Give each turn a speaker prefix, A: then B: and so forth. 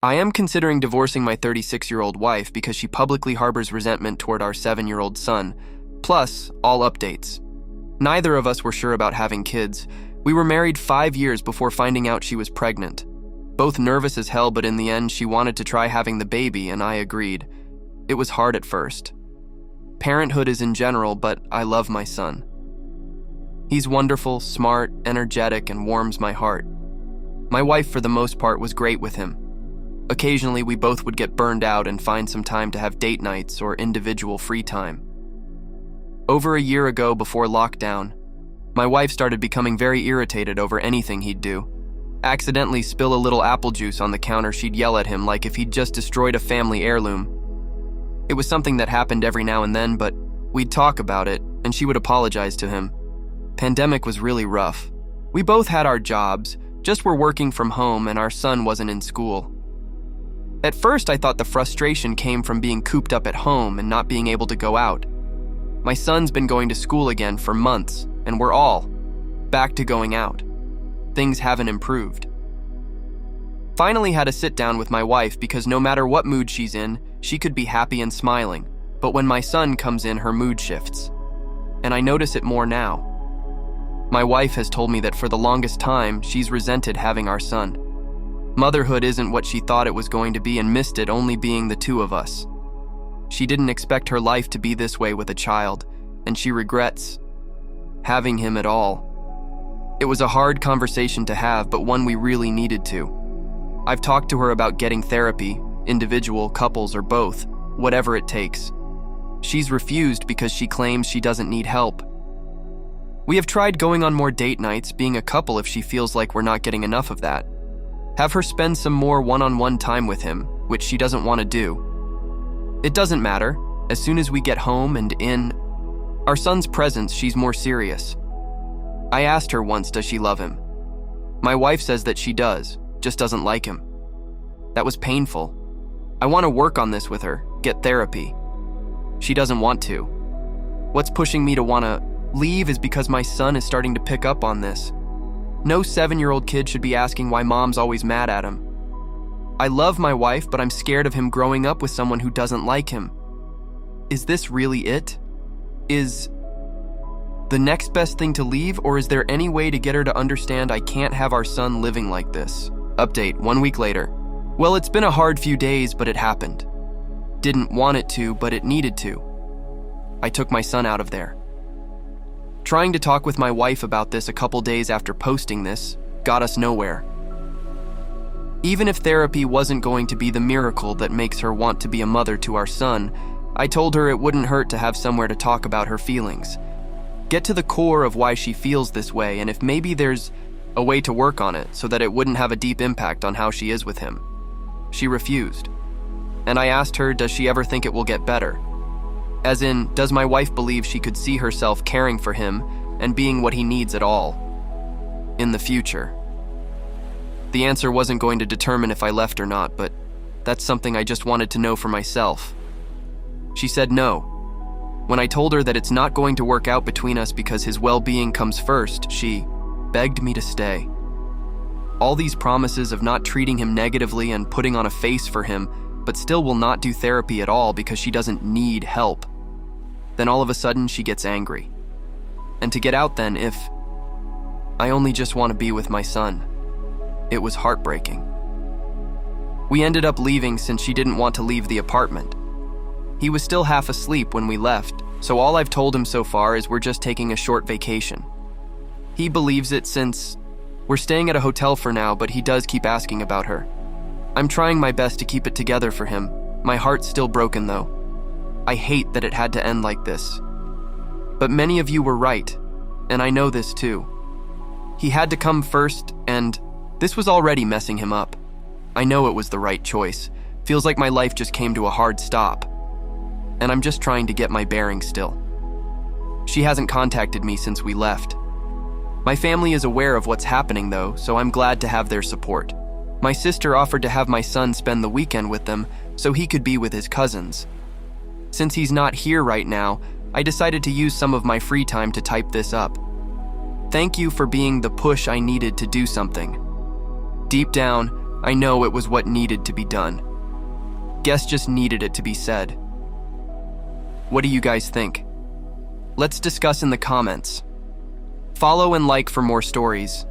A: I am considering divorcing my 36-year-old wife because she publicly harbors resentment toward our 7-year-old son, plus all updates. Neither of us were sure about having kids. We were married 5 years before finding out she was pregnant. Both nervous as hell, but in the end, she wanted to try having the baby, and I agreed. It was hard at first. Parenthood is in general, but I love my son. He's wonderful, smart, energetic, and warms my heart. My wife, for the most part, was great with him. Occasionally, we both would get burned out and find some time to have date nights or individual free time. Over a year ago, before lockdown, my wife started becoming very irritated over anything he'd do. Accidentally spill a little apple juice on the counter, she'd yell at him like if he'd just destroyed a family heirloom. It was something that happened every now and then, but we'd talk about it, and she would apologize to him. Pandemic was really rough. We both had our jobs, just were working from home, and our son wasn't in school. At first, I thought the frustration came from being cooped up at home and not being able to go out. My son's been going to school again for months, and we're all back to going out. Things haven't improved. Finally had a sit down with my wife because no matter what mood she's in, she could be happy and smiling, but when my son comes in, her mood shifts. And I notice it more now. My wife has told me that for the longest time, she's resented having our son. Motherhood isn't what she thought it was going to be and missed it only being the two of us. She didn't expect her life to be this way with a child, and she regrets having him at all. It was a hard conversation to have, but one we really needed to. I've talked to her about getting therapy, individual, couples, or both, whatever it takes. She's refused because she claims she doesn't need help. We have tried going on more date nights, being a couple if she feels like we're not getting enough of that. Have her spend some more one-on-one time with him, which she doesn't want to do. It doesn't matter. As soon as we get home and in our son's presence, she's more serious. I asked her once, does she love him? My wife says that she does, just doesn't like him. That was painful. I want to work on this with her, get therapy. She doesn't want to. What's pushing me to want to leave is because my son is starting to pick up on this. No 7-year-old kid should be asking why mom's always mad at him. I love my wife, but I'm scared of him growing up with someone who doesn't like him. Is this really it? Is the next best thing to leave, or is there any way to get her to understand I can't have our son living like this? Update, 1 week later. Well, it's been a hard few days, but it happened. Didn't want it to, but it needed to. I took my son out of there. Trying to talk with my wife about this a couple days after posting this got us nowhere. Even if therapy wasn't going to be the miracle that makes her want to be a mother to our son, I told her it wouldn't hurt to have somewhere to talk about her feelings. Get to the core of why she feels this way, and if maybe there's a way to work on it so that it wouldn't have a deep impact on how she is with him. She refused. And I asked her, does she ever think it will get better? As in, does my wife believe she could see herself caring for him and being what he needs at all in the future? The answer wasn't going to determine if I left or not, but that's something I just wanted to know for myself. She said no. When I told her that it's not going to work out between us because his well-being comes first, she begged me to stay. All these promises of not treating him negatively and putting on a face for him, but still will not do therapy at all because she doesn't need help. Then all of a sudden she gets angry. And to get out then, if I only just want to be with my son. It was heartbreaking. We ended up leaving since she didn't want to leave the apartment. He was still half asleep when we left, so all I've told him so far is we're just taking a short vacation. He believes it since we're staying at a hotel for now, but he does keep asking about her. I'm trying my best to keep it together for him. My heart's still broken though. I hate that it had to end like this. But many of you were right, and I know this too. He had to come first, and this was already messing him up. I know it was the right choice. Feels like my life just came to a hard stop. And I'm just trying to get my bearings still. She hasn't contacted me since we left. My family is aware of what's happening though, so I'm glad to have their support. My sister offered to have my son spend the weekend with them so he could be with his cousins. Since he's not here right now, I decided to use some of my free time to type this up. Thank you for being the push I needed to do something. Deep down, I know it was what needed to be done. Guess just needed it to be said. What do you guys think? Let's discuss in the comments. Follow and like for more stories.